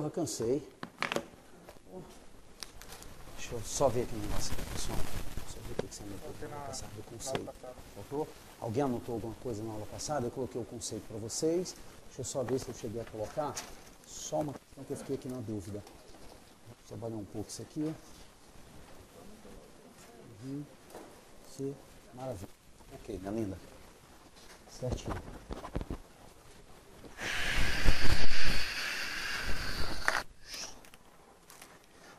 já cansei. Deixa eu só ver aqui um negócio aqui, pessoal. Só ver o que você anotou na aula passada do conceito. Faltou? Alguém anotou alguma coisa na aula passada? Eu coloquei o conceito para vocês. Deixa eu só ver se eu cheguei a colocar. Só uma questão que eu fiquei aqui na dúvida. Vou trabalhar um pouco isso aqui. Maravilha. Ok, minha linda. Certinho.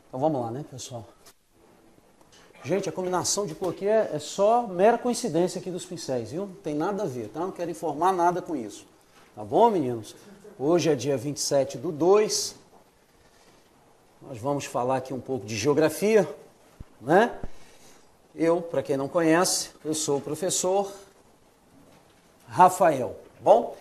Então vamos lá, né, pessoal? Gente, a combinação de cor aqui é só mera coincidência aqui dos pincéis, viu? Não tem nada a ver, tá? Não quero informar nada com isso. Tá bom, meninos? Hoje é dia 27/2. Nós vamos falar aqui um pouco de geografia, né? Eu, para quem não conhece, eu sou o professor Rafael, tá bom?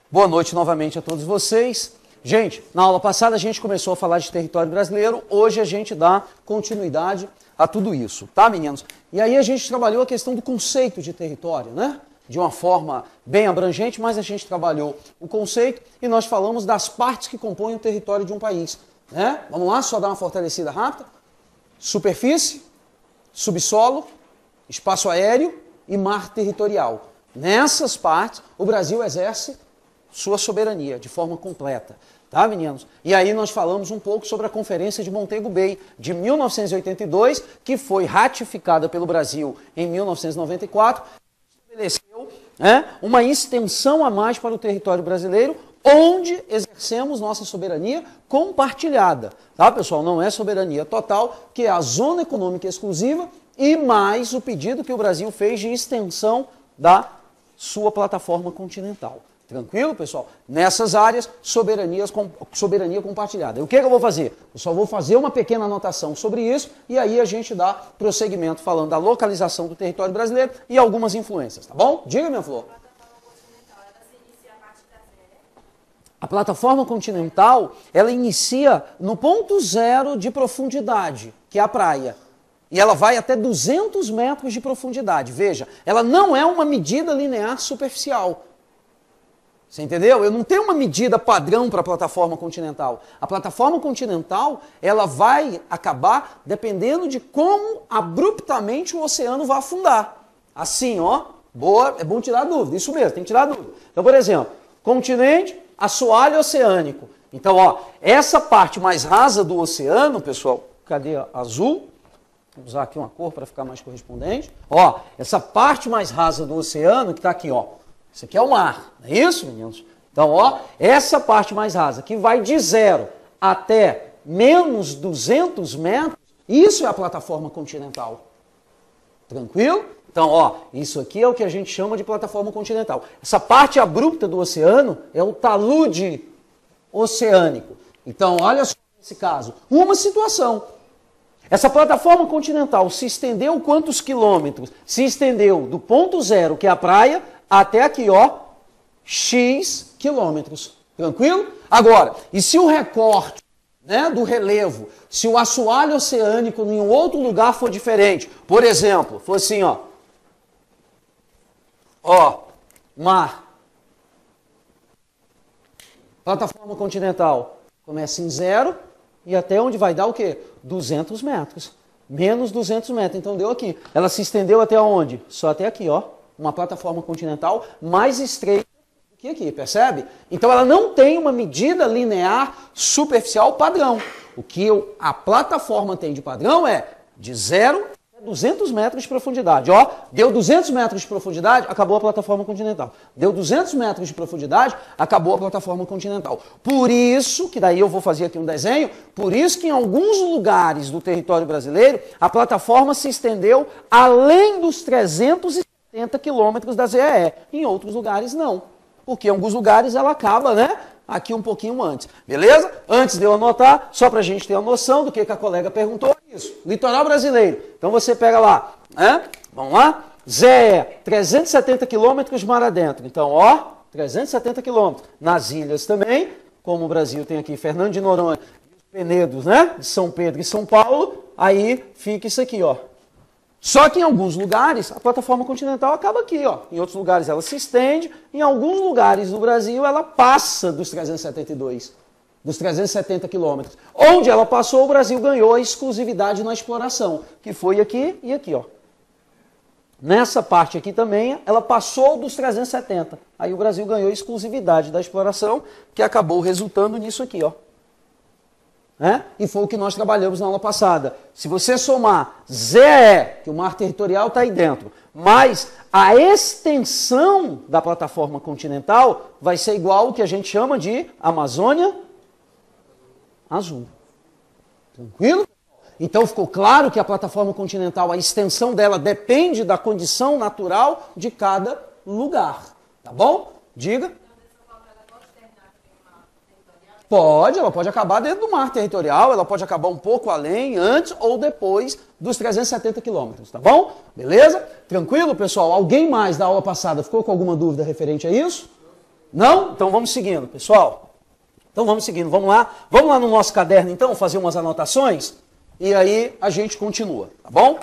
Boa noite novamente a todos vocês. Gente, na aula passada a gente começou a falar de território brasileiro, hoje a gente dá continuidade a tudo isso, tá, meninos? E aí a gente trabalhou a questão do conceito de território, né? De uma forma bem abrangente, mas a gente trabalhou o conceito e nós falamos das partes que compõem o território de um país, né? Vamos lá, só dar uma fortalecida rápida. Superfície, subsolo, espaço aéreo e mar territorial. Nessas partes, o Brasil exerce sua soberania de forma completa. Tá, meninos? E aí nós falamos um pouco sobre a Conferência de Montego Bay, de 1982, que foi ratificada pelo Brasil em 1994, estabeleceu, né, uma extensão a mais para o território brasileiro, onde exercemos nossa soberania compartilhada. Tá, pessoal? Não é soberania total, que é a zona econômica exclusiva e mais o pedido que o Brasil fez de extensão da sua plataforma continental. Tranquilo, pessoal? Nessas áreas, soberania compartilhada. E o que eu vou fazer? Eu só vou fazer uma pequena anotação sobre isso e aí a gente dá prosseguimento falando da localização do território brasileiro e algumas influências, tá bom? Diga, minha flor. A plataforma continental, ela inicia no ponto zero de profundidade, que é a praia. E ela vai até 200 metros de profundidade. Veja, ela não é uma medida linear superficial. Você entendeu? Eu não tenho uma medida padrão para a plataforma continental. A plataforma continental, ela vai acabar dependendo de como abruptamente o oceano vai afundar. Assim, ó, boa, é bom tirar dúvida, isso mesmo, tem que tirar dúvida. Então, por exemplo, continente, assoalho oceânico. Então, ó, essa parte mais rasa do oceano, pessoal, cadê a azul? Vou usar aqui uma cor para ficar mais correspondente. Ó, essa parte mais rasa do oceano, que está aqui, ó. Isso aqui é o mar, não é isso, meninos? Então, ó, essa parte mais rasa, que vai de 0 até menos 200 metros, isso é a plataforma continental. Tranquilo? Então, ó, isso aqui é o que a gente chama de plataforma continental. Essa parte abrupta do oceano é o talude oceânico. Então, olha só nesse caso, uma situação. Essa plataforma continental se estendeu quantos quilômetros? Se estendeu do ponto zero, que é a praia, até aqui, ó, X quilômetros. Tranquilo? Agora, e se o recorte, né, do relevo, se o assoalho oceânico em um outro lugar for diferente, por exemplo, for assim, ó, mar, plataforma continental, começa em 0 e até onde vai dar o quê? 200 metros. Menos 200 metros, então deu aqui. Ela se estendeu até onde? Só até aqui, ó. Uma plataforma continental mais estreita do que aqui, percebe? Então ela não tem uma medida linear superficial padrão. O que a plataforma tem de padrão é de 0 a 200 metros de profundidade. Ó, deu 200 metros de profundidade, acabou a plataforma continental. Deu 200 metros de profundidade, acabou a plataforma continental. Por isso, que daí eu vou fazer aqui um desenho, por isso que em alguns lugares do território brasileiro, a plataforma se estendeu além dos 370 quilômetros da ZEE. Em outros lugares, não. Porque em alguns lugares ela acaba, né? Aqui um pouquinho antes. Beleza? Antes de eu anotar, só para a gente ter uma noção do que a colega perguntou, isso. Litoral brasileiro. Então você pega lá, né? Vamos lá? ZEE, 370 quilômetros mar adentro. Então, ó, 370 quilômetros. Nas ilhas também, como o Brasil tem aqui Fernando de Noronha, Penedos, né? De São Pedro e São Paulo, aí fica isso aqui, ó. Só que em alguns lugares, a plataforma continental acaba aqui, ó. Em outros lugares ela se estende, em alguns lugares do Brasil ela passa dos 372. dos 370 quilômetros. Onde ela passou, o Brasil ganhou a exclusividade na exploração, que foi aqui e aqui, ó. Nessa parte aqui também, ela passou dos 370. Aí o Brasil ganhou a exclusividade da exploração, que acabou resultando nisso aqui, ó. E foi o que nós trabalhamos na aula passada. Se você somar ZE, que o mar territorial está aí dentro, mais a extensão da plataforma continental, vai ser igual ao que a gente chama de Amazônia Azul. Tranquilo? Então ficou claro que a plataforma continental, a extensão dela depende da condição natural de cada lugar. Tá bom? Diga. Pode, ela pode acabar dentro do mar territorial, ela pode acabar um pouco além, antes ou depois dos 370 quilômetros, tá bom? Beleza? Tranquilo, pessoal? Alguém mais da aula passada ficou com alguma dúvida referente a isso? Não? Então vamos seguindo, pessoal. Então vamos seguindo, vamos lá. Vamos lá no nosso caderno, então, fazer umas anotações e aí a gente continua, tá bom?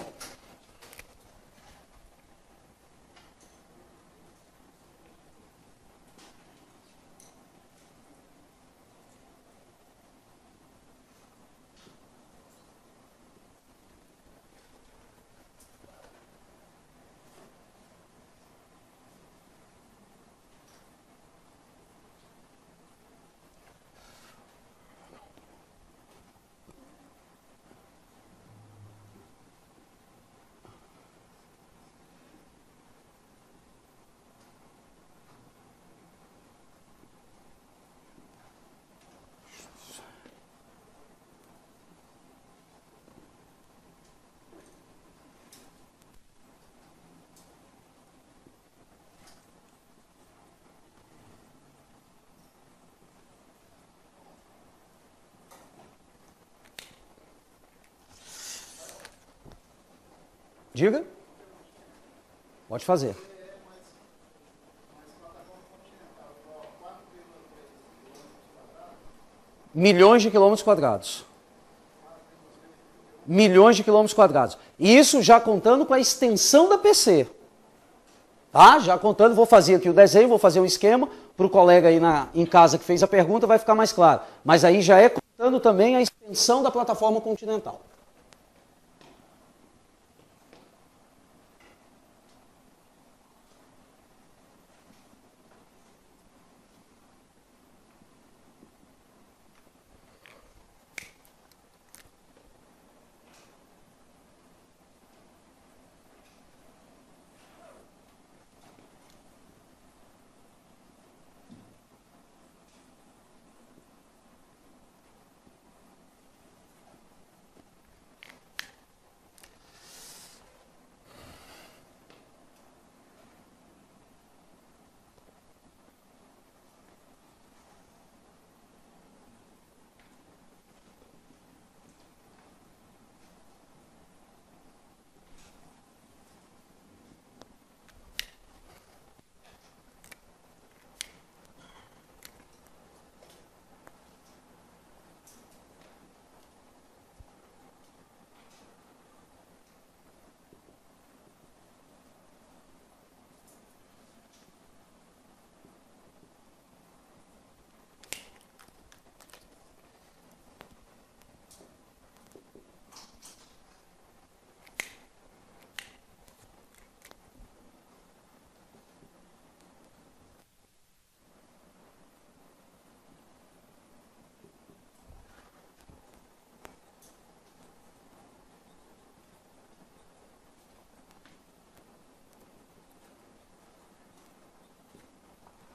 Diga. Pode fazer. Milhões de quilômetros quadrados. Milhões de quilômetros quadrados. E isso já contando com a extensão da PC. Tá? Já contando, vou fazer aqui o desenho, vou fazer um esquema para o colega aí em casa que fez a pergunta, vai ficar mais claro. Mas aí já é contando também a extensão da plataforma continental.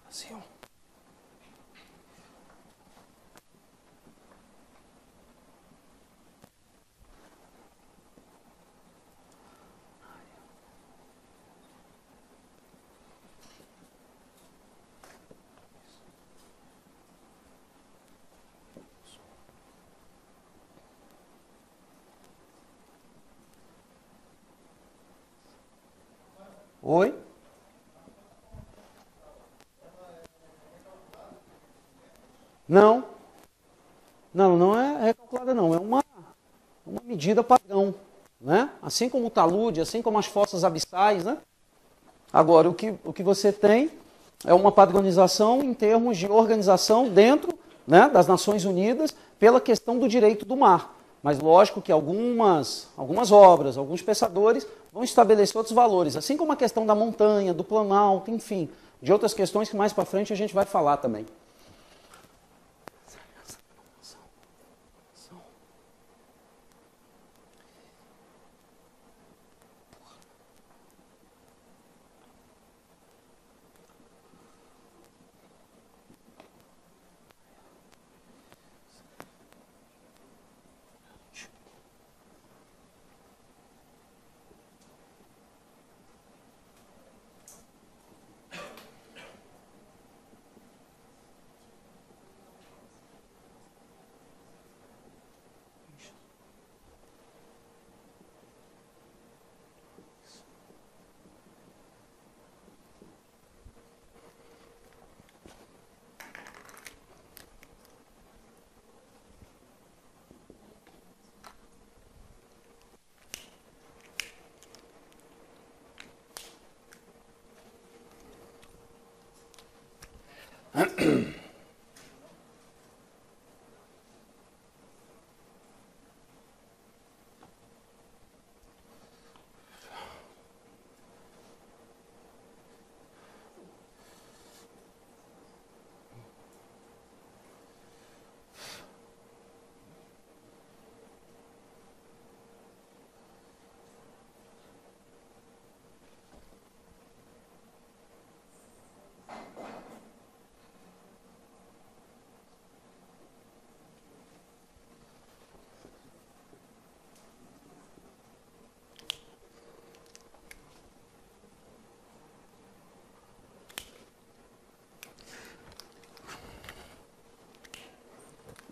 Assim, ó. Oi? Não. Não é recalculada não, é uma medida padrão, né? Assim como o talude, assim como as fossas abissais, né? Agora, o que você tem é uma padronização em termos de organização dentro né, das Nações Unidas pela questão do direito do mar. Mas lógico que algumas obras, alguns pensadores vão estabelecer outros valores, assim como a questão da montanha, do planalto, enfim, de outras questões que mais para frente a gente vai falar também.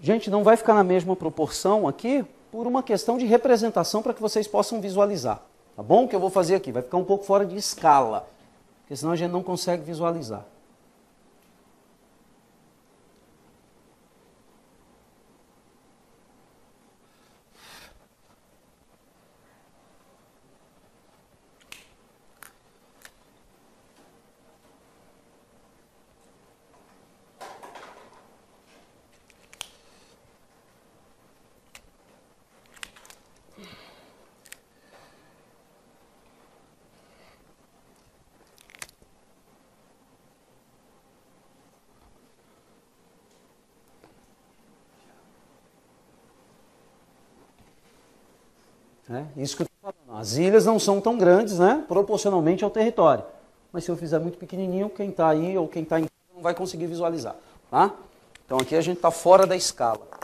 Gente, não vai ficar na mesma proporção aqui por uma questão de representação para que vocês possam visualizar. Tá bom? O que eu vou fazer aqui vai ficar um pouco fora de escala, porque senão a gente não consegue visualizar. Isso que eu estou falando. As ilhas não são tão grandes, né, proporcionalmente ao território. Mas se eu fizer muito pequenininho, quem está aí ou quem está em casa não vai conseguir visualizar. Tá? Então aqui a gente está fora da escala.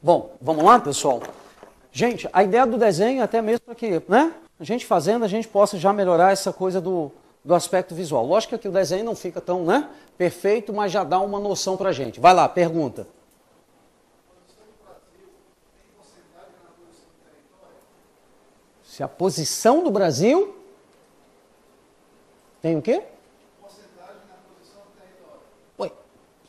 Bom, vamos lá, pessoal? Gente, a ideia do desenho é até mesmo para que, né, a gente fazendo, a gente possa já melhorar essa coisa do aspecto visual. Lógico que o desenho não fica tão, né, perfeito, mas já dá uma noção para a gente. Vai lá, pergunta. Se a posição do Brasil tem o quê? Porcentagem na posição do território. Oi,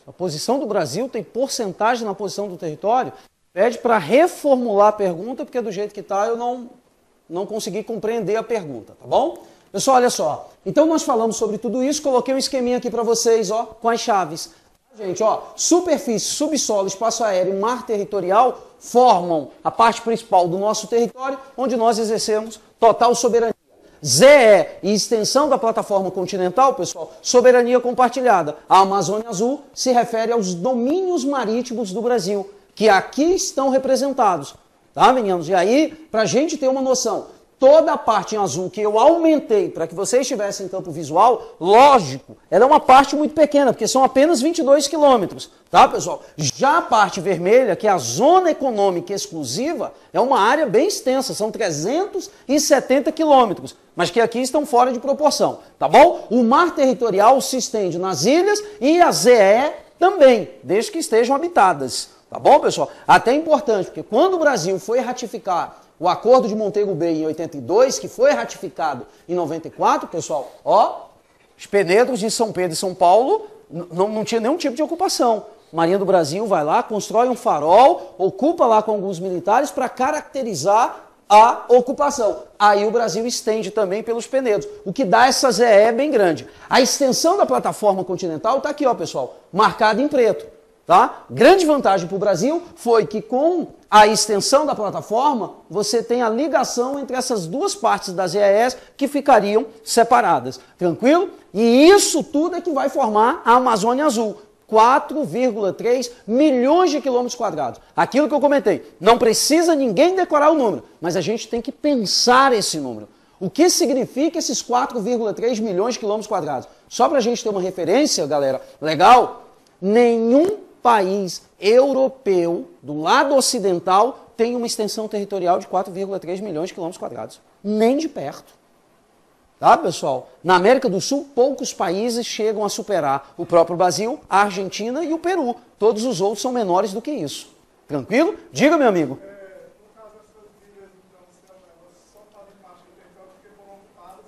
a posição do Brasil tem porcentagem na posição do território? Pede para reformular a pergunta, porque do jeito que está eu não consegui compreender a pergunta, tá bom? Pessoal, olha só. Então nós falamos sobre tudo isso, coloquei um esqueminha aqui para vocês, ó, com as chaves. Gente, ó, superfície, subsolo, espaço aéreo e mar territorial formam a parte principal do nosso território, onde nós exercemos total soberania. ZE e extensão da plataforma continental, pessoal, soberania compartilhada. A Amazônia Azul se refere aos domínios marítimos do Brasil, que aqui estão representados, tá, meninos? E aí, para a gente ter uma noção, toda a parte em azul que eu aumentei para que vocês tivessem campo visual, lógico, ela é uma parte muito pequena, porque são apenas 22 quilômetros, tá, pessoal? Já a parte vermelha, que é a zona econômica exclusiva, é uma área bem extensa, são 370 quilômetros, mas que aqui estão fora de proporção, tá bom? O mar territorial se estende nas ilhas e a ZE também, desde que estejam habitadas. Tá bom, pessoal? Até importante, porque quando o Brasil foi ratificar o Acordo de Montego Bay em 82, que foi ratificado em 94, pessoal, ó, os penedros de São Pedro e São Paulo não tinha nenhum tipo de ocupação. Marinha do Brasil vai lá, constrói um farol, ocupa lá com alguns militares para caracterizar a ocupação. Aí o Brasil estende também pelos penedros, o que dá essa ZE bem grande. A extensão da plataforma continental está aqui, ó, pessoal, marcada em preto. Tá? Grande vantagem para o Brasil foi que com a extensão da plataforma, você tem a ligação entre essas duas partes das ZES que ficariam separadas. Tranquilo? E isso tudo é que vai formar a Amazônia Azul. 4,3 milhões de quilômetros quadrados. Aquilo que eu comentei, não precisa ninguém decorar o número, mas a gente tem que pensar esse número. O que significa esses 4,3 milhões de quilômetros quadrados? Só para a gente ter uma referência, galera, legal, nenhum país europeu do lado ocidental tem uma extensão territorial de 4,3 milhões de quilômetros quadrados. Nem de perto. Tá, pessoal? Na América do Sul, poucos países chegam a superar o próprio Brasil, a Argentina e o Peru. Todos os outros são menores do que isso. Tranquilo? Diga, meu amigo. No caso, essas ilhas, então, elas só fazem parte do território porque foram ocupadas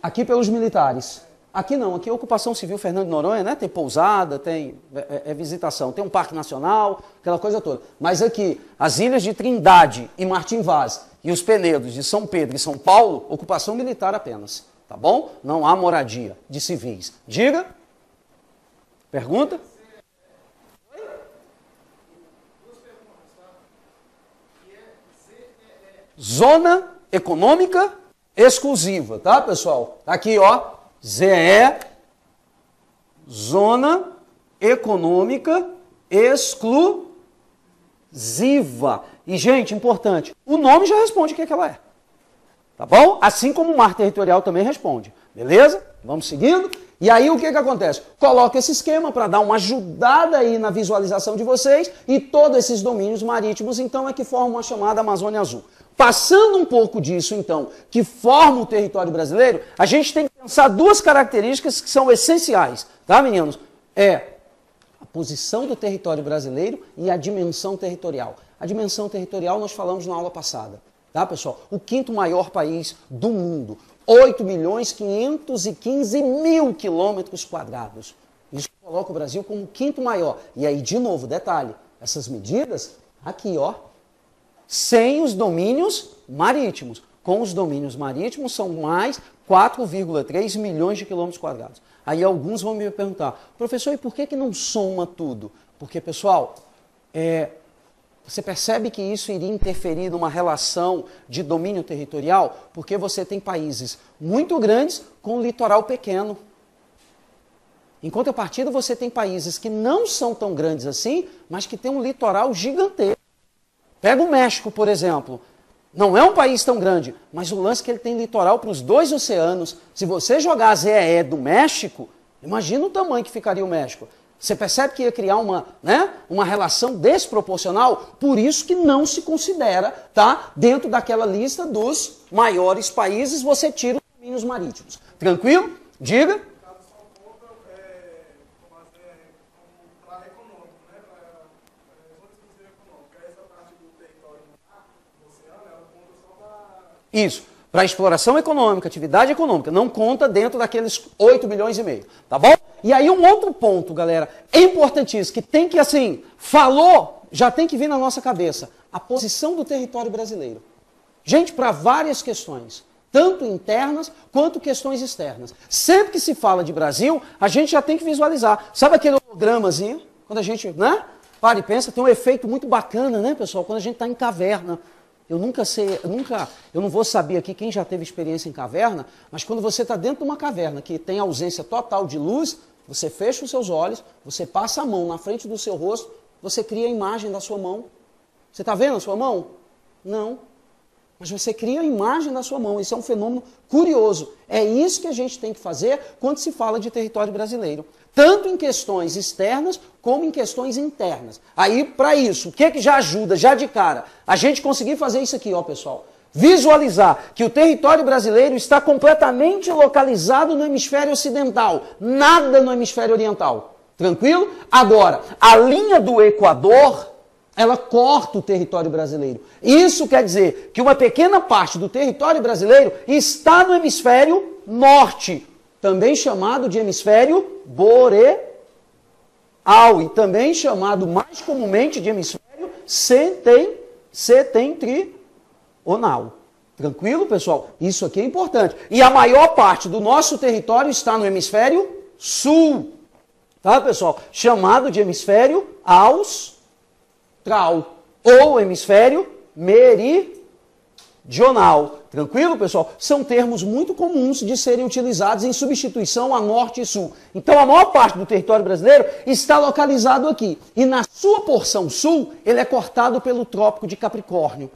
aqui pelos militares. Aqui não, aqui é ocupação civil Fernando de Noronha, né? Tem pousada, tem visitação, tem um parque nacional, aquela coisa toda. Mas aqui, as ilhas de Trindade e Martim Vaz e os penedros de São Pedro e São Paulo, ocupação militar apenas, tá bom? Não há moradia de civis. Diga. Pergunta? Zona econômica exclusiva, tá, pessoal? Aqui, ó. ZE, Zona Econômica Exclusiva. E, gente, importante, o nome já responde o que ela é. Tá bom? Assim como o mar territorial também responde. Beleza? Vamos seguindo. E aí o que acontece? Coloca esse esquema para dar uma ajudada aí na visualização de vocês e todos esses domínios marítimos, então, é que formam a chamada Amazônia Azul. Passando um pouco disso, então, que forma o território brasileiro, a gente tem que pensar duas características que são essenciais, tá, meninos? É a posição do território brasileiro e a dimensão territorial. A dimensão territorial nós falamos na aula passada, tá, pessoal? O quinto maior país do mundo, 8.515.000 quilômetros quadrados. Isso coloca o Brasil como o quinto maior. E aí, de novo, detalhe, essas medidas, aqui, ó, sem os domínios marítimos. Com os domínios marítimos são mais 4,3 milhões de quilômetros quadrados. Aí alguns vão me perguntar, professor, e por que não soma tudo? Porque, pessoal, você percebe que isso iria interferir numa relação de domínio territorial? Porque você tem países muito grandes com litoral pequeno. Em contrapartida, você tem países que não são tão grandes assim, mas que têm um litoral gigantesco. Pega o México, por exemplo. Não é um país tão grande, mas o lance é que ele tem litoral para os dois oceanos. Se você jogar a ZEE do México, imagina o tamanho que ficaria o México. Você percebe que ia criar uma relação desproporcional? Por isso que não se considera, tá? Dentro daquela lista dos maiores países, você tira os domínios marítimos. Tranquilo? Diga. Isso, para exploração econômica, atividade econômica, não conta dentro daqueles 8 bilhões e meio, tá bom? E aí um outro ponto, galera, é importantíssimo, que tem que, assim, falou, já tem que vir na nossa cabeça, a posição do território brasileiro. Gente, para várias questões, tanto internas quanto questões externas. Sempre que se fala de Brasil, a gente já tem que visualizar. Sabe aquele hologramazinho? Quando a gente, né, para e pensa, tem um efeito muito bacana, né, pessoal? Quando a gente está em caverna. Eu não vou saber aqui quem já teve experiência em caverna, mas quando você está dentro de uma caverna que tem ausência total de luz, você fecha os seus olhos, você passa a mão na frente do seu rosto, você cria a imagem da sua mão. Você está vendo a sua mão? Não. Mas você cria a imagem da sua mão. Isso é um fenômeno curioso. É isso que a gente tem que fazer quando se fala de território brasileiro. Tanto em questões externas como em questões internas. Aí, para isso, o que já ajuda, já de cara, a gente conseguir fazer isso aqui, ó, pessoal. Visualizar que o território brasileiro está completamente localizado no hemisfério ocidental, nada no hemisfério oriental. Tranquilo? Agora, a linha do Equador, ela corta o território brasileiro. Isso quer dizer que uma pequena parte do território brasileiro está no hemisfério norte, também chamado de hemisfério boreal, e também chamado mais comumente de hemisfério setentrional. Tranquilo, pessoal? Isso aqui é importante. E a maior parte do nosso território está no hemisfério sul. Tá, pessoal? Chamado de hemisfério austral ou hemisfério meridional. Tranquilo, pessoal? São termos muito comuns de serem utilizados em substituição a norte e sul. Então, a maior parte do território brasileiro está localizado aqui. E na sua porção sul, ele é cortado pelo Trópico de Capricórnio.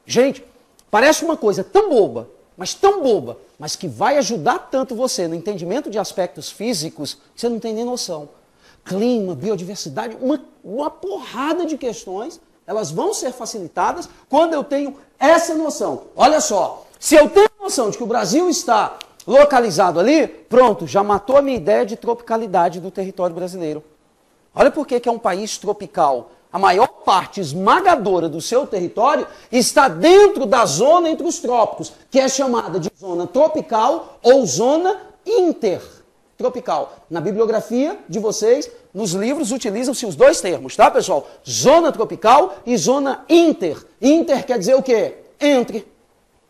Gente, parece uma coisa tão boba, mas que vai ajudar tanto você no entendimento de aspectos físicos, que você não tem nem noção. Clima, biodiversidade, uma porrada de questões, elas vão ser facilitadas quando eu tenho essa noção. Olha só, se eu tenho a noção de que o Brasil está localizado ali, pronto, já matou a minha ideia de tropicalidade do território brasileiro. Olha por que é um país tropical. A maior parte esmagadora do seu território está dentro da zona entre os trópicos, que é chamada de zona tropical ou zona intertropical. Na bibliografia de vocês, nos livros, utilizam-se os dois termos, tá, pessoal? Zona tropical e zona inter. Inter quer dizer o quê? Entre.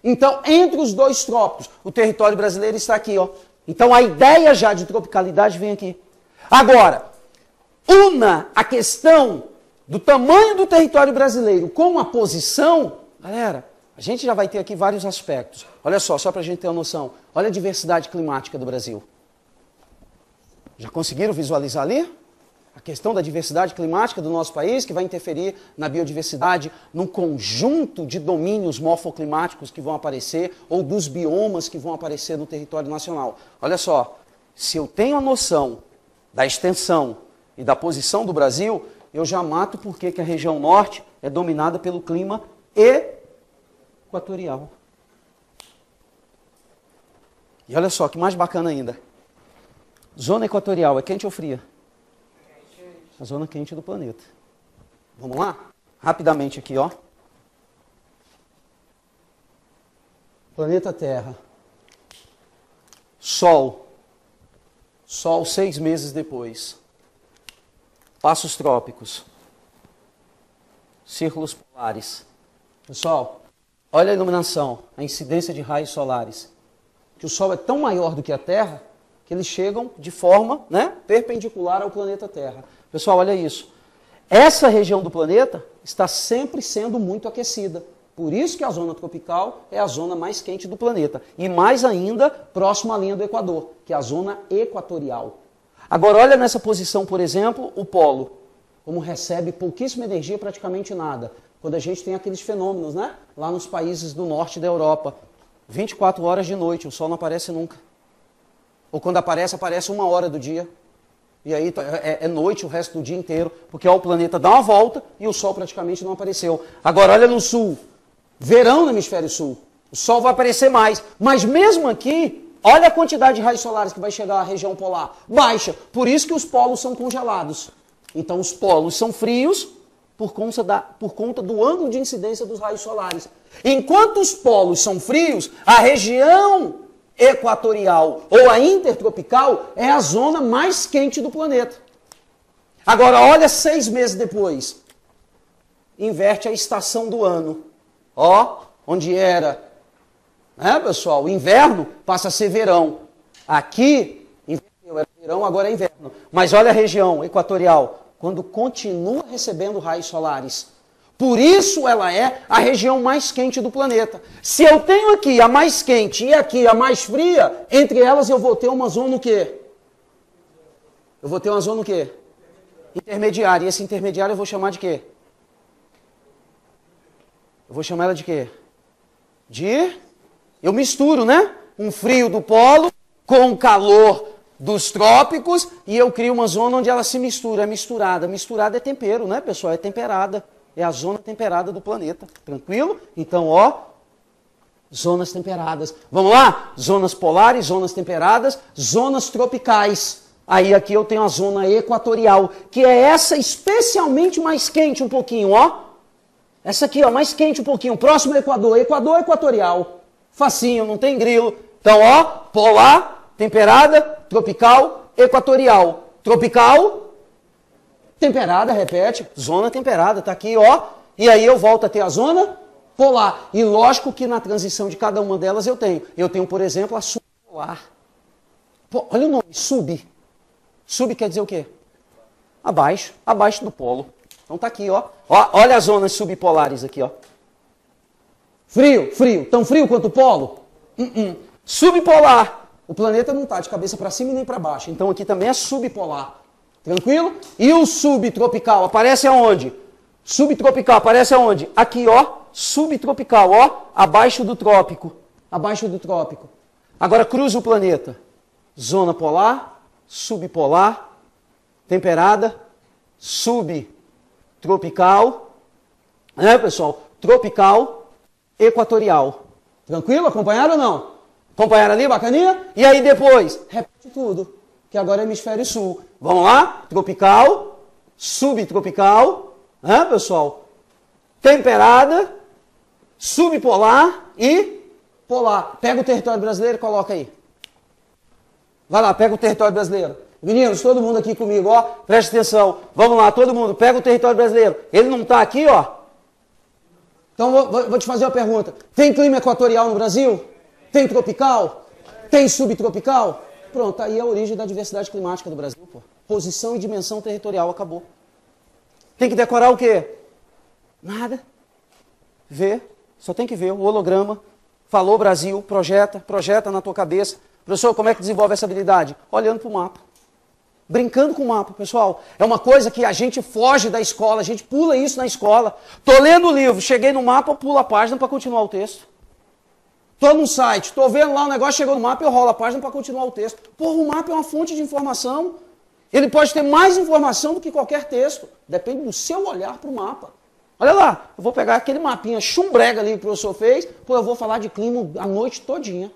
Então, entre os dois trópicos, o território brasileiro está aqui, ó. Então, a ideia já de tropicalidade vem aqui. Agora, una a questão do tamanho do território brasileiro com a posição, galera, a gente já vai ter aqui vários aspectos. Olha só para a gente ter uma noção. Olha a diversidade climática do Brasil. Já conseguiram visualizar ali? A questão da diversidade climática do nosso país, que vai interferir na biodiversidade, num conjunto de domínios morfoclimáticos que vão aparecer, ou dos biomas que vão aparecer no território nacional. Olha só, se eu tenho a noção da extensão e da posição do Brasil, eu já mato porque que a região norte é dominada pelo clima equatorial. E olha só, que mais bacana ainda. Zona equatorial é quente ou fria? A zona quente do planeta. Vamos lá? Rapidamente aqui, ó. Planeta Terra. Sol. Sol 6 meses depois. Passa os trópicos. Círculos polares. Pessoal, olha a iluminação, a incidência de raios solares. Que o Sol é tão maior do que a Terra que eles chegam de forma, né, perpendicular ao planeta Terra. Pessoal, olha isso. Essa região do planeta está sempre sendo muito aquecida. Por isso que a zona tropical é a zona mais quente do planeta. E mais ainda, próximo à linha do Equador, que é a zona equatorial. Agora, olha nessa posição, por exemplo, o polo. Como recebe pouquíssima energia, praticamente nada. Quando a gente tem aqueles fenômenos, né? Lá nos países do norte da Europa. 24 horas de noite, o sol não aparece nunca. Ou quando aparece, aparece 1 hora do dia. E aí é noite o resto do dia inteiro, porque ó, o planeta dá uma volta e o Sol praticamente não apareceu. Agora, olha no sul, verão no hemisfério sul, o Sol vai aparecer mais. Mas mesmo aqui, olha a quantidade de raios solares que vai chegar à região polar, baixa. Por isso que os polos são congelados. Então os polos são frios por conta do ângulo de incidência dos raios solares. Enquanto os polos são frios, a região equatorial ou a intertropical é a zona mais quente do planeta. Agora, olha 6 meses depois. Inverte a estação do ano. Ó, onde era, né, pessoal, inverno passa a ser verão. Aqui, inverteu, era verão, agora é inverno. Mas olha a região equatorial, quando continua recebendo raios solares. Por isso ela é a região mais quente do planeta. Se eu tenho aqui a mais quente e aqui a mais fria, entre elas eu vou ter uma zona o quê? Eu vou ter uma zona o quê? Intermediária. E esse intermediário eu vou chamar de quê? Eu vou chamar ela de quê? Eu misturo, né? Um frio do polo com o calor dos trópicos e eu crio uma zona onde ela se mistura. É misturada. Misturada é tempero, né, pessoal? É temperada. É a zona temperada do planeta. Tranquilo? Então, ó, zonas temperadas. Vamos lá? Zonas polares, zonas temperadas, zonas tropicais. Aí aqui eu tenho a zona equatorial, que é essa especialmente mais quente um pouquinho, ó. Essa aqui, ó, mais quente um pouquinho. Próximo ao Equador. Equador equatorial. Facinho, não tem grilo. Então, ó, polar, temperada, tropical, equatorial. Tropical, temperada, repete, zona temperada, tá aqui, ó. E aí eu volto a ter a zona polar. E lógico que na transição de cada uma delas eu tenho. Eu tenho, por exemplo, a subpolar. Pô, olha o nome, sub. Sub quer dizer o quê? Abaixo, abaixo do polo. Então tá aqui, ó. Ó, olha as zonas subpolares aqui, ó. Frio, frio. Tão frio quanto o polo? Subpolar. O planeta não tá de cabeça para cima e nem para baixo. Então aqui também é subpolar. Tranquilo? E o subtropical aparece aonde? Subtropical aparece aonde? Aqui, ó. Subtropical, ó. Abaixo do trópico. Abaixo do trópico. Agora cruza o planeta. Zona polar, subpolar, temperada, subtropical, né, pessoal? Tropical, equatorial. Tranquilo? Acompanharam ou não? Acompanharam ali, bacaninha? E aí depois, repete tudo, que agora é hemisfério sul. Vamos lá? Tropical, subtropical, né, pessoal? Temperada, subpolar e polar. Pega o território brasileiro e coloca aí. Vai lá, pega o território brasileiro. Meninos, todo mundo aqui comigo, ó, preste atenção. Vamos lá, todo mundo, pega o território brasileiro. Ele não está aqui, ó. Então vou te fazer uma pergunta. Tem clima equatorial no Brasil? Tem tropical? Tem subtropical? Pronto, aí é a origem da diversidade climática do Brasil, pô. Posição e dimensão territorial, acabou. Tem que decorar o quê? Nada. Ver, só tem que ver o holograma. Falou Brasil, projeta na tua cabeça. Professor, como é que desenvolve essa habilidade? Olhando para o mapa. Brincando com o mapa, pessoal. É uma coisa que a gente foge da escola, a gente pula isso na escola. Tô lendo o livro, cheguei no mapa, eu pulo a página para continuar o texto. Tô num site, tô vendo lá o negócio, chegou no mapa, eu rolo a página para continuar o texto. Porra, o mapa é uma fonte de informação. Ele pode ter mais informação do que qualquer texto. Depende do seu olhar para o mapa. Olha lá, eu vou pegar aquele mapinha chumbrega ali que o professor fez, pô, eu vou falar de clima a noite todinha.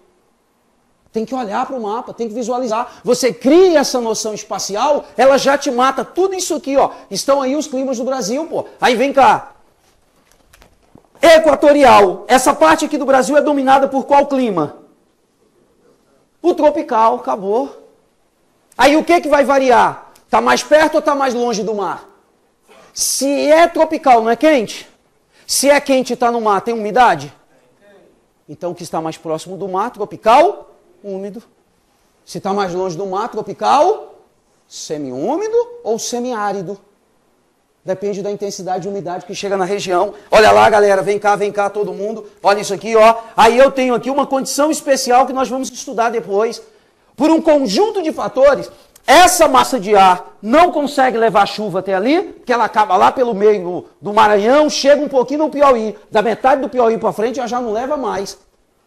Tem que olhar para o mapa, tem que visualizar. Você cria essa noção espacial, ela já te mata. Tudo isso aqui, ó. Estão aí os climas do Brasil, pô. Aí vem cá. Equatorial. Essa parte aqui do Brasil é dominada por qual clima? O tropical, acabou. Aí o que vai variar? Está mais perto ou está mais longe do mar? Se é tropical, não é quente? Se é quente e está no mar, tem umidade? Então o que está mais próximo do mar, tropical, úmido. Se está mais longe do mar, tropical, semiúmido ou semiárido. Depende da intensidade de umidade que chega na região. Olha lá, galera, vem cá todo mundo. Olha isso aqui, ó. Aí eu tenho aqui uma condição especial que nós vamos estudar depois. Por um conjunto de fatores, essa massa de ar não consegue levar chuva até ali, que ela acaba lá pelo meio do Maranhão, chega um pouquinho no Piauí. Da metade do Piauí para frente, ela já não leva mais.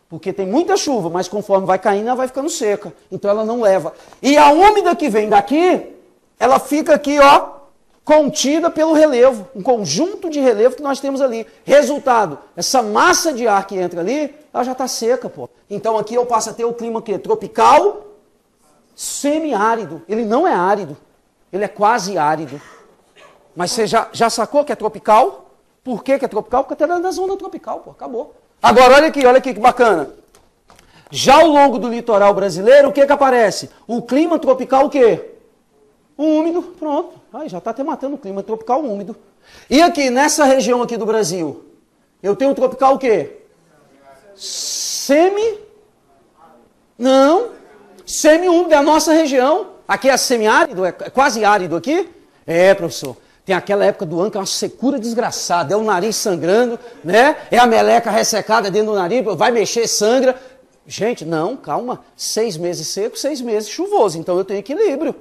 Porque tem muita chuva, mas conforme vai caindo, ela vai ficando seca. Então ela não leva. E a úmida que vem daqui, ela fica aqui, ó, contida pelo relevo, um conjunto de relevo que nós temos ali. Resultado, essa massa de ar que entra ali, ela já está seca, pô. Então aqui eu passo a ter o clima quê? Tropical, semiárido. Ele não é árido, ele é quase árido. Mas você já sacou que é tropical? Por que é tropical? Porque está dentro da zona tropical, pô, acabou. Agora olha aqui que bacana. Já ao longo do litoral brasileiro, o que aparece? O clima tropical o quê? Úmido, pronto. Aí já está até matando o clima tropical úmido. E aqui, nessa região aqui do Brasil, eu tenho o tropical o quê? Semi-úmido, é a nossa região. Aqui é semiárido, é quase árido aqui. É, professor. Tem aquela época do ano que é uma secura desgraçada. É o nariz sangrando, né? É a meleca ressecada dentro do nariz, vai mexer, sangra. Gente, não, calma. 6 meses seco, 6 meses chuvoso. Então eu tenho equilíbrio.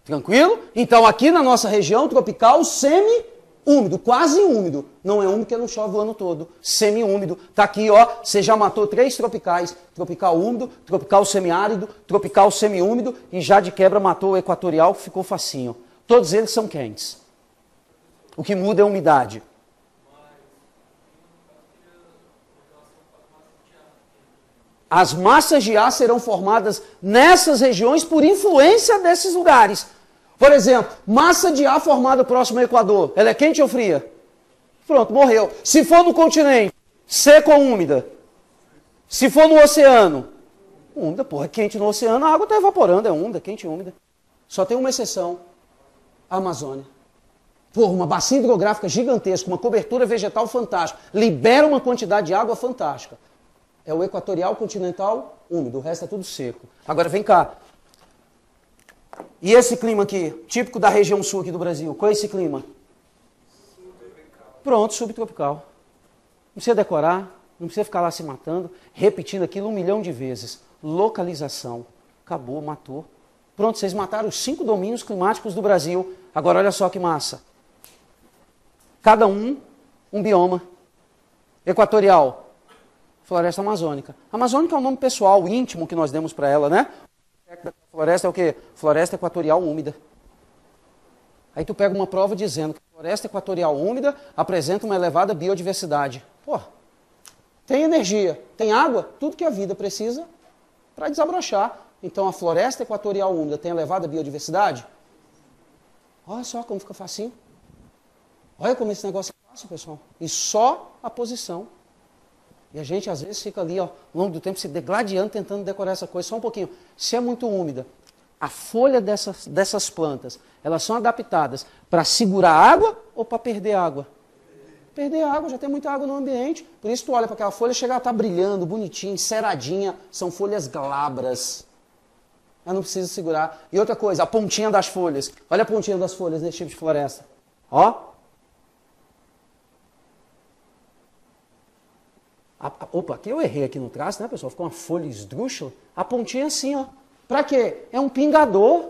Tranquilo? Então aqui na nossa região tropical, semi-úmido, quase úmido. Não é úmido porque não chove o ano todo. Semi-úmido. Tá aqui, ó, você já matou 3 tropicais. Tropical úmido, tropical semiárido, tropical semi-úmido e já de quebra matou o equatorial, que ficou facinho. Todos eles são quentes. O que muda é a umidade. As massas de ar serão formadas nessas regiões por influência desses lugares. Por exemplo, massa de ar formada próximo ao Equador, ela é quente ou fria? Pronto, morreu. Se for no continente, seca ou úmida? Se for no oceano, úmida, porra, é quente no oceano, a água está evaporando, é úmida, quente e úmida. Só tem uma exceção, a Amazônia. Porra, uma bacia hidrográfica gigantesca, uma cobertura vegetal fantástica, libera uma quantidade de água fantástica. É o equatorial, continental, úmido, o resto é tudo seco. Agora vem cá. E esse clima aqui, típico da região sul aqui do Brasil, qual é esse clima? Pronto, subtropical. Não precisa decorar, não precisa ficar lá se matando, repetindo aquilo 1 milhão de vezes. Localização. Acabou, matou. Pronto, vocês mataram os 5 domínios climáticos do Brasil. Agora olha só que massa. Cada um bioma. Equatorial, floresta amazônica. Amazônica é um nome pessoal, íntimo que nós demos para ela, né? Floresta é o quê? Floresta equatorial úmida. Aí tu pega uma prova dizendo que a floresta equatorial úmida apresenta uma elevada biodiversidade. Pô, tem energia, tem água, tudo que a vida precisa para desabrochar. Então a floresta equatorial úmida tem elevada biodiversidade? Olha só como fica facinho. Olha como esse negócio é fácil, pessoal. E só a posição. E a gente às vezes fica ali, ó, ao longo do tempo, se degladiando, tentando decorar essa coisa. Só um pouquinho. Se é muito úmida, a folha dessas plantas, elas são adaptadas para segurar água ou para perder água? Perder água, já tem muita água no ambiente. Por isso tu olha para aquela folha, chega a estar brilhando, bonitinha, enceradinha. São folhas glabras. Ela não precisa segurar. E outra coisa, a pontinha das folhas. Olha a pontinha das folhas nesse tipo de floresta. Ó. Opa, aqui eu errei aqui no traço, né, pessoal? Ficou uma folha esdrúxula. A pontinha é assim, ó. Pra quê? É um pingador.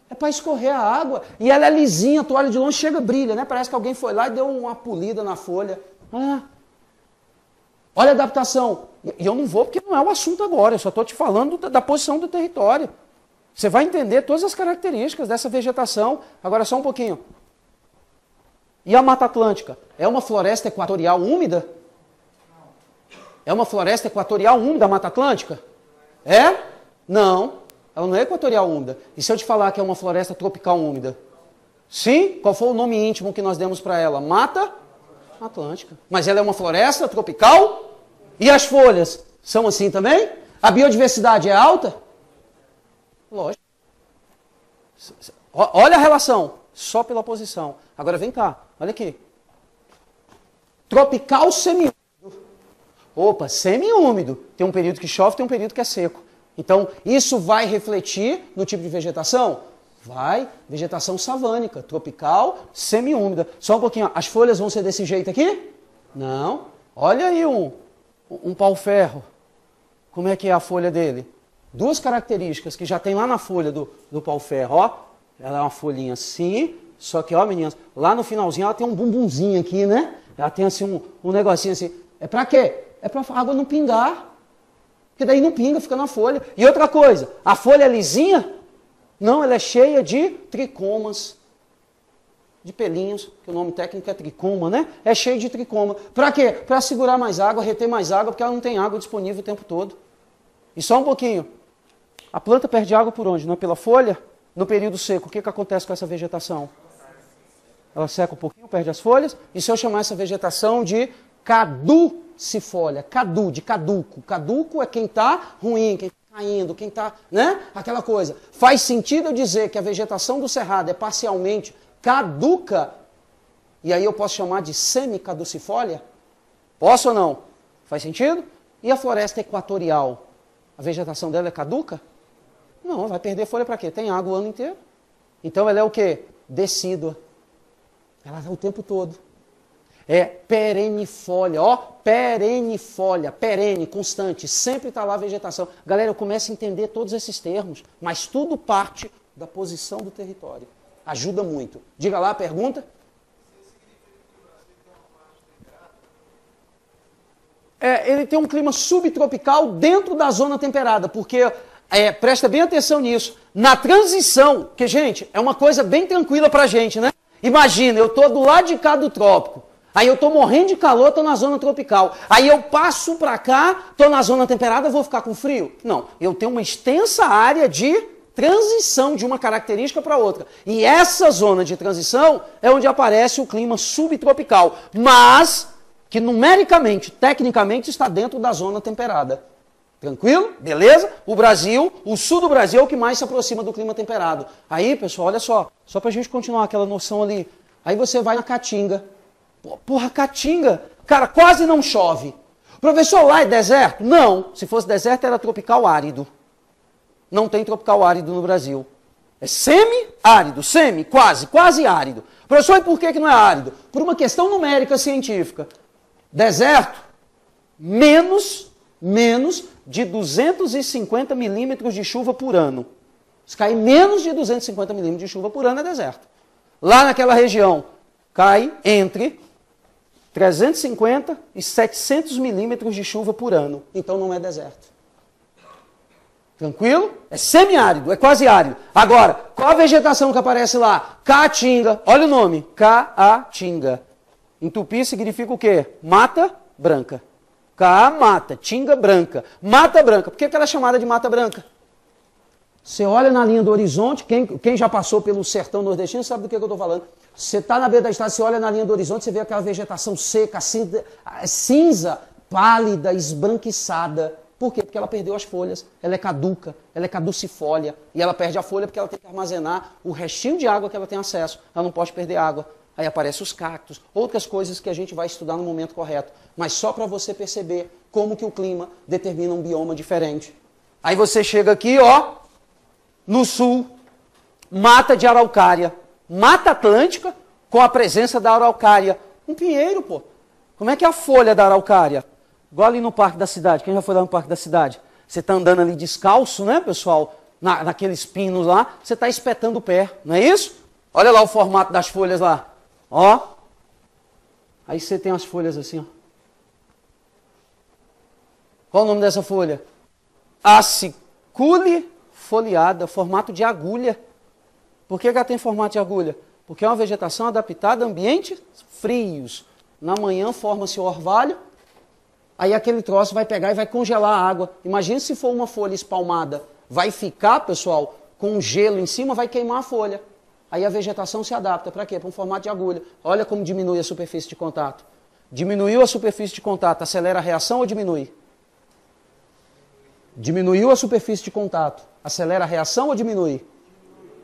É para escorrer a água. E ela é lisinha, tu olha de longe, chega, brilha, né? Parece que alguém foi lá e deu uma polida na folha. Ah. Olha a adaptação. E eu não vou porque não é o assunto agora. Eu só estou te falando da posição do território. Você vai entender todas as características dessa vegetação. Agora só um pouquinho. E a Mata Atlântica? É uma floresta equatorial úmida? É uma floresta equatorial úmida a Mata Atlântica? É? Não. Ela não é equatorial úmida. E se eu te falar que é uma floresta tropical úmida? Sim? Qual foi o nome íntimo que nós demos para ela? Mata Atlântica. Mas ela é uma floresta tropical? E as folhas são assim também? A biodiversidade é alta? Lógico. Olha a relação. Só pela posição. Agora vem cá. Olha aqui. Tropical semi-úmido. Opa, semi-úmido. Tem um período que chove, tem um período que é seco. Então, isso vai refletir no tipo de vegetação? Vai. Vegetação savânica, tropical, semi-úmida. Só um pouquinho, ó. As folhas vão ser desse jeito aqui? Não. Olha aí um pau-ferro. Como é que é a folha dele? 2 características que já tem lá na folha do pau-ferro, ó. Ela é uma folhinha assim, só que, ó, meninas, lá no finalzinho ela tem um bumbumzinho aqui, né? Ela tem assim um negocinho assim. É pra quê? É pra água não pingar. Porque daí não pinga, fica na folha. E outra coisa, a folha é lisinha? Não, ela é cheia de tricomas, de pelinhos, que o nome técnico é tricoma, né? É cheio de tricoma. Para quê? Para segurar mais água, reter mais água, porque ela não tem água disponível o tempo todo. E só um pouquinho. A planta perde água por onde? Não é pela folha? No período seco, o que acontece com essa vegetação? Ela seca um pouquinho, perde as folhas. E se eu chamar essa vegetação de caducifólia? Cadu, de caduco. Caduco é quem está ruim, quem está caindo, quem está, né? Aquela coisa. Faz sentido eu dizer que a vegetação do cerrado é parcialmente caduca, e aí eu posso chamar de semicaducifólia? Posso ou não? Faz sentido? E a floresta equatorial? A vegetação dela é caduca? Não, vai perder folha para quê? Tem água o ano inteiro. Então ela é o quê? Decídua. Ela está o tempo todo. É perennifólia, ó, perennifólia, perene, constante, sempre está lá a vegetação. Galera, eu começo a entender todos esses termos, mas tudo parte da posição do território. Ajuda muito. Diga lá a pergunta. Ele tem um clima subtropical dentro da zona temperada, porque, presta bem atenção nisso, na transição, que, gente, é uma coisa bem tranquila pra gente, né? Imagina, eu estou do lado de cá do trópico, aí eu estou morrendo de calor, estou na zona tropical, aí eu passo para cá, estou na zona temperada, vou ficar com frio? Não, eu tenho uma extensa área de transição de uma característica para outra. E essa zona de transição é onde aparece o clima subtropical, mas que numericamente, tecnicamente, está dentro da zona temperada. Tranquilo? Beleza? O Brasil, o sul do Brasil é o que mais se aproxima do clima temperado. Aí, pessoal, olha só para a gente continuar aquela noção ali. Aí você vai na Caatinga. Porra, Caatinga, cara, quase não chove. Professor, lá é deserto? Não. Se fosse deserto, era tropical árido. Não tem tropical árido no Brasil. É semi-árido, quase árido. Professor, e por que não é árido? Por uma questão numérica científica. Deserto, menos de 250 milímetros de chuva por ano. Se cair menos de 250 milímetros de chuva por ano, é deserto. Lá naquela região, cai entre 350 e 700 milímetros de chuva por ano. Então não é deserto. Tranquilo? É semiárido, é quase árido. Agora, qual a vegetação que aparece lá? Caatinga. Olha o nome. Caatinga. Em tupi significa o quê? Mata branca. Mata, tinga branca. Mata branca. Por que ela é chamada de mata branca? Você olha na linha do horizonte, quem já passou pelo sertão nordestino sabe do que eu estou falando. Você está na beira da estrada, você olha na linha do horizonte, você vê aquela vegetação seca, cinza, pálida, esbranquiçada. Por quê? Porque ela perdeu as folhas, ela é caduca, ela é caducifólia, e ela perde a folha porque ela tem que armazenar o restinho de água que ela tem acesso, ela não pode perder água. Aí aparecem os cactos, outras coisas que a gente vai estudar no momento correto, mas só para você perceber como que o clima determina um bioma diferente. Aí você chega aqui, ó, no sul, mata de araucária, mata atlântica com a presença da araucária, um pinheiro, pô. Como é que é a folha da araucária? Igual ali no Parque da Cidade. Quem já foi lá no Parque da Cidade? Você está andando ali descalço, né, pessoal? Naqueles pinos lá, você está espetando o pé, não é isso? Olha lá o formato das folhas lá. Ó. Aí você tem as folhas assim, ó. Qual o nome dessa folha? Acicule foliada, formato de agulha. Por que ela tem formato de agulha? Porque é uma vegetação adaptada a ambientes frios. Na manhã forma-se o orvalho, aí aquele troço vai pegar e vai congelar a água. Imagina se for uma folha espalmada. Vai ficar, pessoal, com um gelo em cima, vai queimar a folha. Aí a vegetação se adapta. Para quê? Para um formato de agulha. Olha como diminui a superfície de contato. Diminuiu a superfície de contato, acelera a reação ou diminui? Diminuiu a superfície de contato, acelera a reação ou diminui?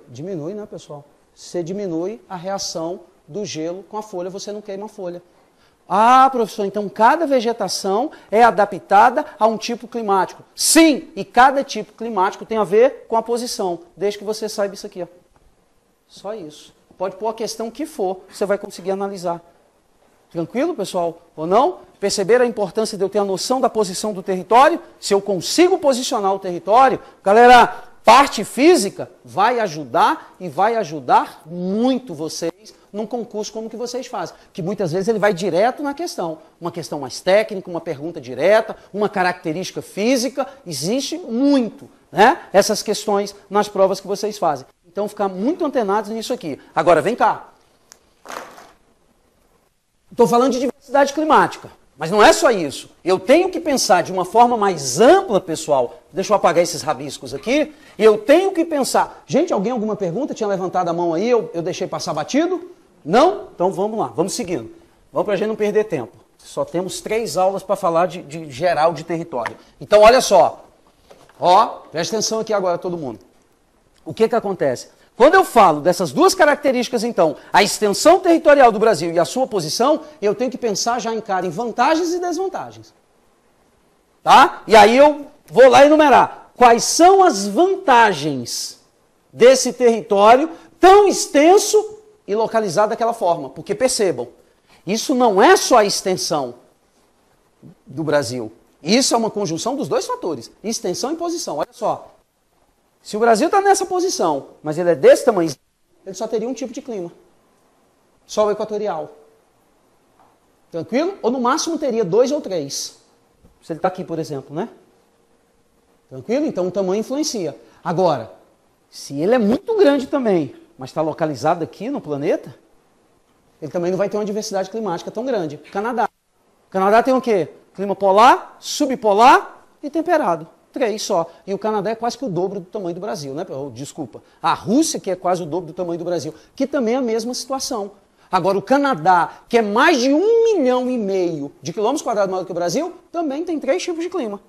Diminui, né, pessoal? Você diminui a reação do gelo com a folha, você não queima a folha. Ah, professor, então cada vegetação é adaptada a um tipo climático. Sim, e cada tipo climático tem a ver com a posição, desde que você saiba isso aqui, ó. Só isso. Pode pôr a questão que for, você vai conseguir analisar. Tranquilo, pessoal? Ou não? Perceberam a importância de eu ter a noção da posição do território? Se eu consigo posicionar o território, galera, parte física vai ajudar e vai ajudar muito vocês num concurso como que vocês fazem. Que muitas vezes ele vai direto na questão. Uma questão mais técnica, uma pergunta direta, uma característica física. Existe muito, né, essas questões nas provas que vocês fazem. Então, ficar muito antenados nisso aqui. Agora, vem cá. Estou falando de diversidade climática. Mas não é só isso. Eu tenho que pensar de uma forma mais ampla, pessoal. Deixa eu apagar esses rabiscos aqui. Eu tenho que pensar. Gente, alguma pergunta? Tinha levantado a mão aí, eu deixei passar batido? Não? Então vamos lá, vamos seguindo. Vamos para a gente não perder tempo. Só temos 3 aulas para falar de geral de território. Então olha só. Ó, presta atenção aqui agora todo mundo. O que acontece? Quando eu falo dessas duas características, então, a extensão territorial do Brasil e a sua posição, eu tenho que pensar já em cara em vantagens e desvantagens. Tá? E aí eu vou lá enumerar. Quais são as vantagens desse território tão extenso e localizado daquela forma? Porque percebam, isso não é só a extensão do Brasil. Isso é uma conjunção dos dois fatores, extensão e posição. Olha só. Se o Brasil está nessa posição, mas ele é desse tamanho, ele só teria um tipo de clima. Só o equatorial. Tranquilo? Ou no máximo teria 2 ou 3. Se ele está aqui, por exemplo, né? Tranquilo? Então o tamanho influencia. Agora, se ele é muito grande também, mas está localizado aqui no planeta, ele também não vai ter uma diversidade climática tão grande. Canadá. O Canadá tem o quê? Clima polar, subpolar e temperado. 3 só. E o Canadá é quase que o dobro do tamanho do Brasil, né? Desculpa. A Rússia, que é quase o dobro do tamanho do Brasil, que também é a mesma situação. Agora, o Canadá, que é mais de 1,5 milhão de quilômetros quadrados maior que o Brasil, também tem 3 tipos de clima.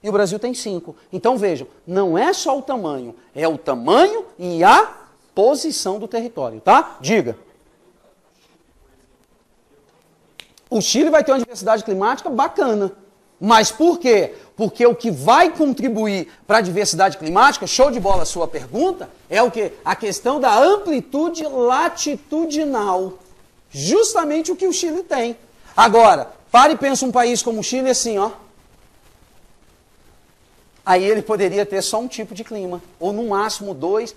E o Brasil tem 5. Então, vejam, não é só o tamanho, é o tamanho e a posição do território, tá? Diga. O Chile vai ter uma diversidade climática bacana. Mas por quê? Porque o que vai contribuir para a diversidade climática, show de bola a sua pergunta, é o quê? A questão da amplitude latitudinal. Justamente o que o Chile tem. Agora, pare e pensa um país como o Chile assim, ó. Aí ele poderia ter só um tipo de clima. Ou no máximo 2,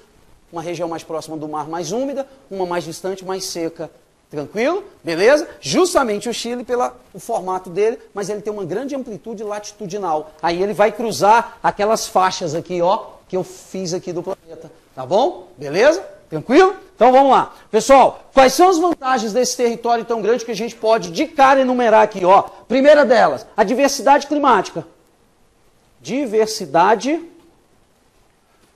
uma região mais próxima do mar mais úmida, uma mais distante, mais seca. Tranquilo? Beleza? Justamente o Chile, pelo formato dele, mas ele tem uma grande amplitude latitudinal. Aí ele vai cruzar aquelas faixas aqui, ó, que eu fiz aqui do planeta. Tá bom? Beleza? Tranquilo? Então vamos lá. Pessoal, quais são as vantagens desse território tão grande que a gente pode de cara enumerar aqui, ó? Primeira delas, a diversidade climática. Diversidade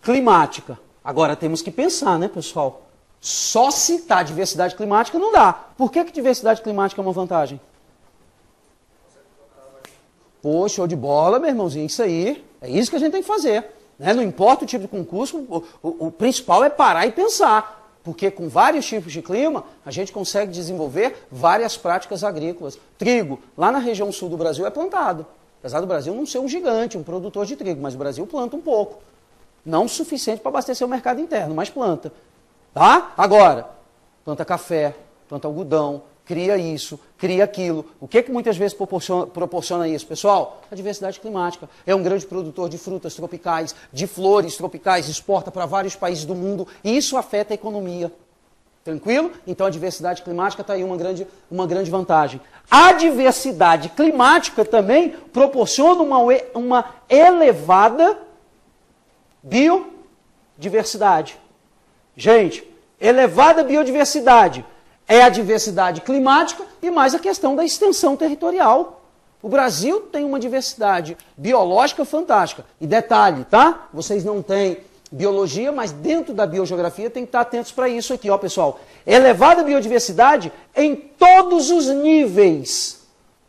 climática. Agora temos que pensar, né, pessoal? Só citar diversidade climática não dá. Por que diversidade climática é uma vantagem? Pô, show de bola, meu irmãozinho, isso aí. É isso que a gente tem que fazer. Né? Não importa o tipo de concurso, o principal é parar e pensar. Porque com vários tipos de clima, a gente consegue desenvolver várias práticas agrícolas. Trigo, lá na região sul do Brasil, é plantado. Apesar do Brasil não ser um gigante, um produtor de trigo, mas o Brasil planta um pouco. Não o suficiente para abastecer o mercado interno, mas planta. Tá? Agora, planta café, planta algodão, cria isso, cria aquilo. O que muitas vezes proporciona isso, pessoal? A diversidade climática. É um grande produtor de frutas tropicais, de flores tropicais, exporta para vários países do mundo e isso afeta a economia. Tranquilo? Então a diversidade climática está aí uma grande vantagem. A diversidade climática também proporciona uma elevada biodiversidade. Gente, elevada biodiversidade é a diversidade climática e mais a questão da extensão territorial. O Brasil tem uma diversidade biológica fantástica. E detalhe, tá? Vocês não têm biologia, mas dentro da biogeografia tem que estar atentos para isso aqui, ó, pessoal. Elevada biodiversidade em todos os níveis.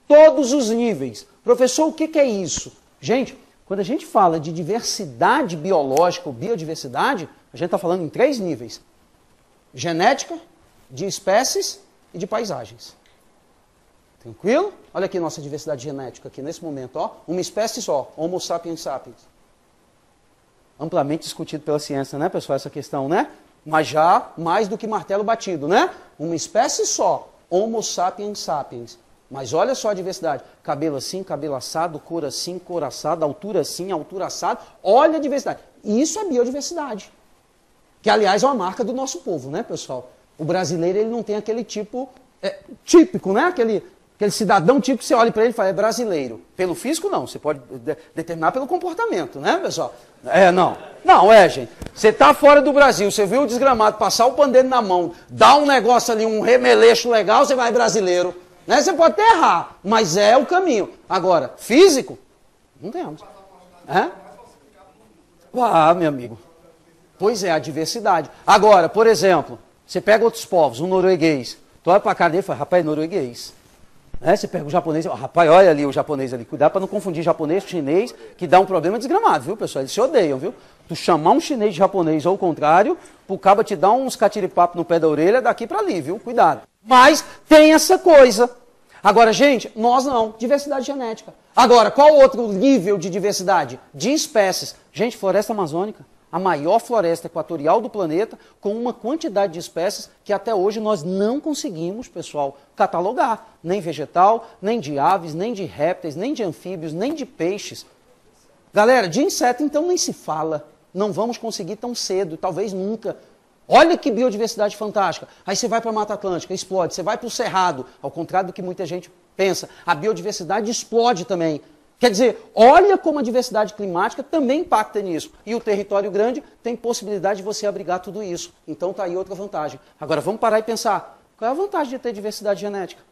Todos os níveis. Professor, o que é isso? Gente, quando a gente fala de diversidade biológica ou biodiversidade, a gente está falando em 3 níveis. Genética, de espécies e de paisagens. Tranquilo? Olha aqui nossa diversidade genética aqui nesse momento, ó. Uma espécie só, Homo sapiens sapiens. Amplamente discutido pela ciência, né, pessoal, essa questão, né? Mas já mais do que martelo batido, né? Uma espécie só, Homo sapiens sapiens. Mas olha só a diversidade. Cabelo assim, cabelo assado, cor assim, cor assada, altura assim, altura assada. Olha a diversidade. Isso é biodiversidade. Que, aliás, é uma marca do nosso povo, né, pessoal? O brasileiro, ele não tem aquele tipo típico, né? Aquele cidadão típico que você olha para ele e fala, é brasileiro. Pelo físico, não. Você pode determinar pelo comportamento, né, pessoal? Não. Não, gente. Você está fora do Brasil, você viu o desgramado passar o pandeiro na mão, dá um negócio ali, um remeleixo legal, você vai brasileiro. Né? Você pode até errar, mas é o caminho. Agora, físico, não temos. Meu amigo. Pois é, a diversidade. Agora, por exemplo, você pega outros povos, um norueguês. Tu olha para a cara dele e fala, rapaz, é norueguês. Você pega o japonês, rapaz, olha ali o japonês ali. Cuidado para não confundir japonês com chinês, que dá um problema desgramado, viu, pessoal? Eles se odeiam, viu? Tu chamar um chinês de japonês ou o contrário, pro cabo te dar uns catiripapos no pé da orelha daqui para ali, viu? Cuidado. Mas tem essa coisa. Agora, gente, nós não. Diversidade genética. Agora, qual outro nível de diversidade? De espécies. Gente, floresta amazônica. A maior floresta equatorial do planeta, com uma quantidade de espécies que até hoje nós não conseguimos, pessoal, catalogar. Nem vegetal, nem de aves, nem de répteis, nem de anfíbios, nem de peixes. Galera, de inseto, então, nem se fala. Não vamos conseguir tão cedo, talvez nunca. Olha que biodiversidade fantástica. Aí você vai para a Mata Atlântica, explode. Você vai para o Cerrado, ao contrário do que muita gente pensa. A biodiversidade explode também. Quer dizer, olha como a diversidade climática também impacta nisso. E o território grande tem possibilidade de você abrigar tudo isso. Então está aí outra vantagem. Agora vamos parar e pensar. Qual é a vantagem de ter diversidade genética?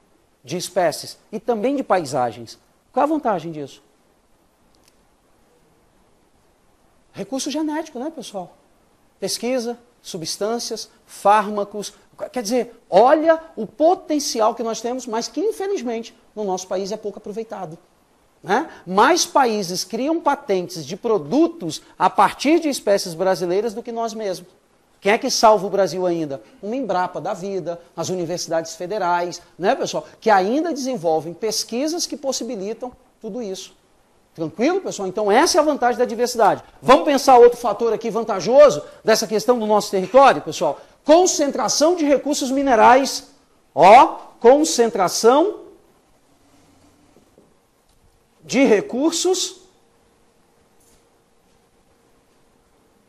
De espécies e também de paisagens. Qual é a vantagem disso? Recurso genético, né, pessoal? Pesquisa, substâncias, fármacos. Quer dizer, olha o potencial que nós temos, mas que infelizmente no nosso país é pouco aproveitado. Né? Mais países criam patentes de produtos a partir de espécies brasileiras do que nós mesmos. Quem é que salva o Brasil ainda? Uma Embrapa da vida, as universidades federais, né, pessoal? Que ainda desenvolvem pesquisas que possibilitam tudo isso. Tranquilo, pessoal? Então essa é a vantagem da diversidade. Vamos pensar outro fator aqui vantajoso dessa questão do nosso território, pessoal? Concentração de recursos minerais. Concentração de recursos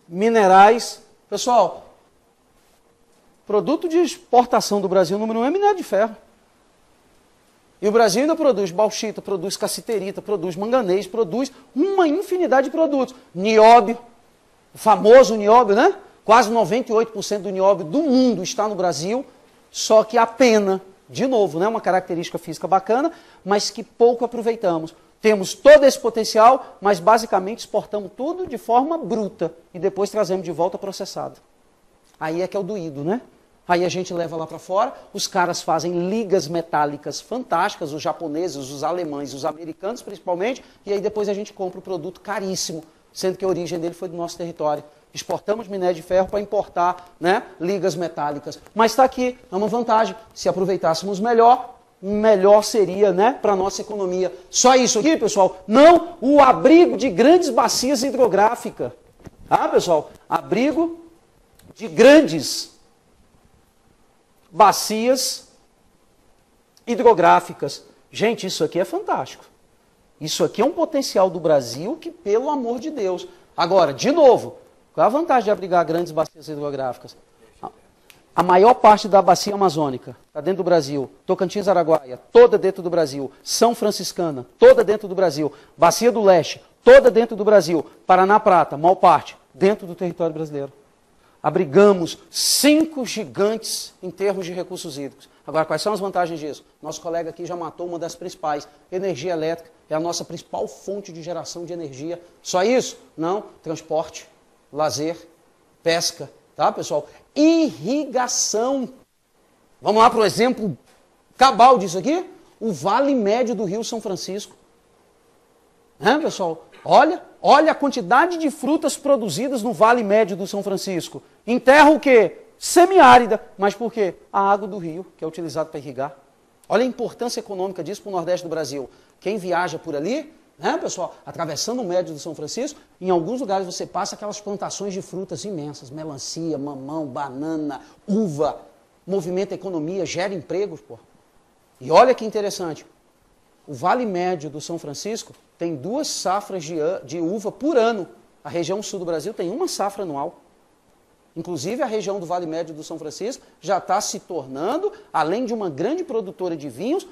minerais. Pessoal, produto de exportação do Brasil número 1 é minério de ferro. E o Brasil ainda produz bauxita, produz cassiterita, produz manganês, produz uma infinidade de produtos. Nióbio, o famoso nióbio, né? Quase 98% do nióbio do mundo está no Brasil, só que a pena, de novo, né? Uma característica física bacana, mas que pouco aproveitamos. Temos todo esse potencial, mas basicamente exportamos tudo de forma bruta e depois trazemos de volta processado. Aí é que é o doído, né? Aí a gente leva lá para fora, os caras fazem ligas metálicas fantásticas, os japoneses, os alemães, os americanos principalmente, e aí depois a gente compra o produto caríssimo, sendo que a origem dele foi do nosso território. Exportamos minério de ferro para importar, né, ligas metálicas. Mas está aqui, é uma vantagem. Se aproveitássemos melhor, melhor seria, né, para a nossa economia. Só isso aqui, pessoal, não o abrigo de grandes bacias hidrográficas. Ah, pessoal, abrigo de grandes bacias hidrográficas. Gente, isso aqui é fantástico. Isso aqui é um potencial do Brasil que, pelo amor de Deus. Agora, de novo, qual é a vantagem de abrigar grandes bacias hidrográficas? A maior parte da bacia amazônica está dentro do Brasil. Tocantins, Araguaia, toda dentro do Brasil. São Franciscana, toda dentro do Brasil. Bacia do Leste, toda dentro do Brasil. Paraná Prata, maior parte, dentro do território brasileiro. Abrigamos 5 gigantes em termos de recursos hídricos. Agora, quais são as vantagens disso? Nosso colega aqui já matou uma das principais. Energia elétrica é a nossa principal fonte de geração de energia. Só isso? Não. Transporte, lazer, pesca, tá, pessoal? Irrigação. Vamos lá para o exemplo cabal disso aqui? O Vale Médio do Rio São Francisco. Pessoal? Olha a quantidade de frutas produzidas no Vale Médio do São Francisco. Em terra o quê? Semiárida. Mas por quê? A água do rio, que é utilizada para irrigar. Olha a importância econômica disso para o Nordeste do Brasil. Quem viaja por ali, né, pessoal, atravessando o Médio do São Francisco, em alguns lugares você passa aquelas plantações de frutas imensas. Melancia, mamão, banana, uva. Movimenta a economia, gera empregos, pô. E olha que interessante. o Vale Médio do São Francisco tem 2 safras de uva por ano. A região sul do Brasil tem 1 safra anual. Inclusive, a região do Vale Médio do São Francisco já está se tornando, além de uma grande produtora de vinhos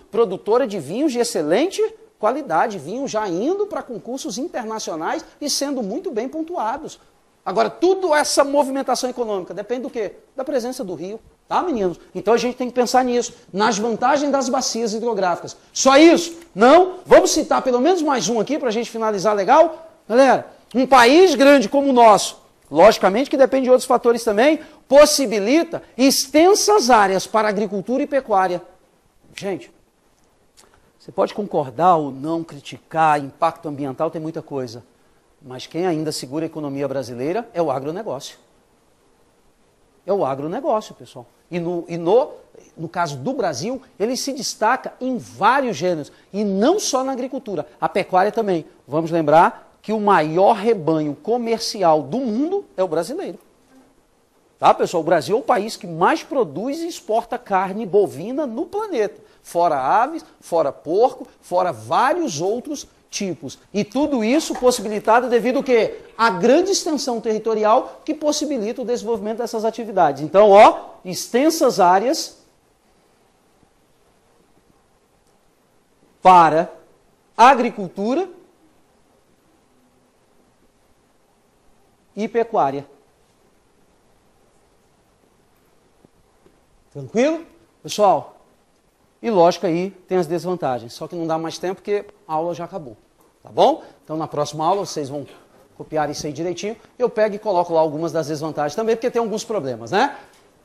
de excelente qualidade, vinhos já indo para concursos internacionais e sendo muito bem pontuados. Agora, tudo essa movimentação econômica depende do quê? Da presença do rio, tá, meninos? Então a gente tem que pensar nisso, nas vantagens das bacias hidrográficas. Só isso? Não? Vamos citar pelo menos mais um aqui para a gente finalizar legal? Galera, um país grande como o nosso, logicamente que depende de outros fatores também, possibilita extensas áreas para agricultura e pecuária. Gente, você pode concordar ou não, criticar, impacto ambiental, tem muita coisa. Mas quem ainda segura a economia brasileira é o agronegócio. É o agronegócio, pessoal. E no caso do Brasil, ele se destaca em vários gêneros. E não só na agricultura, a pecuária também. Vamos lembrar que o maior rebanho comercial do mundo é o brasileiro. Tá, pessoal? O Brasil é o país que mais produz e exporta carne bovina no planeta. Fora aves, fora porco, fora vários outros tipos. E tudo isso possibilitado devido ao quê? A grande extensão territorial que possibilita o desenvolvimento dessas atividades. Então, ó, extensas áreas para agricultura e pecuária. Tranquilo? Pessoal, e lógico aí tem as desvantagens, só que não dá mais tempo porque a aula já acabou, tá bom? Então na próxima aula vocês vão copiar isso aí direitinho, eu pego e coloco lá algumas das desvantagens também, porque tem alguns problemas, né?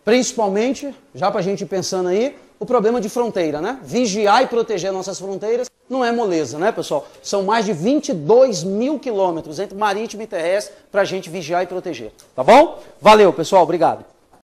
Principalmente, já pra gente ir pensando aí, o problema de fronteira, né? Vigiar e proteger nossas fronteiras não é moleza, né, pessoal? São mais de 22 mil quilômetros entre marítimo e terrestre pra gente vigiar e proteger, tá bom? Valeu, pessoal, obrigado.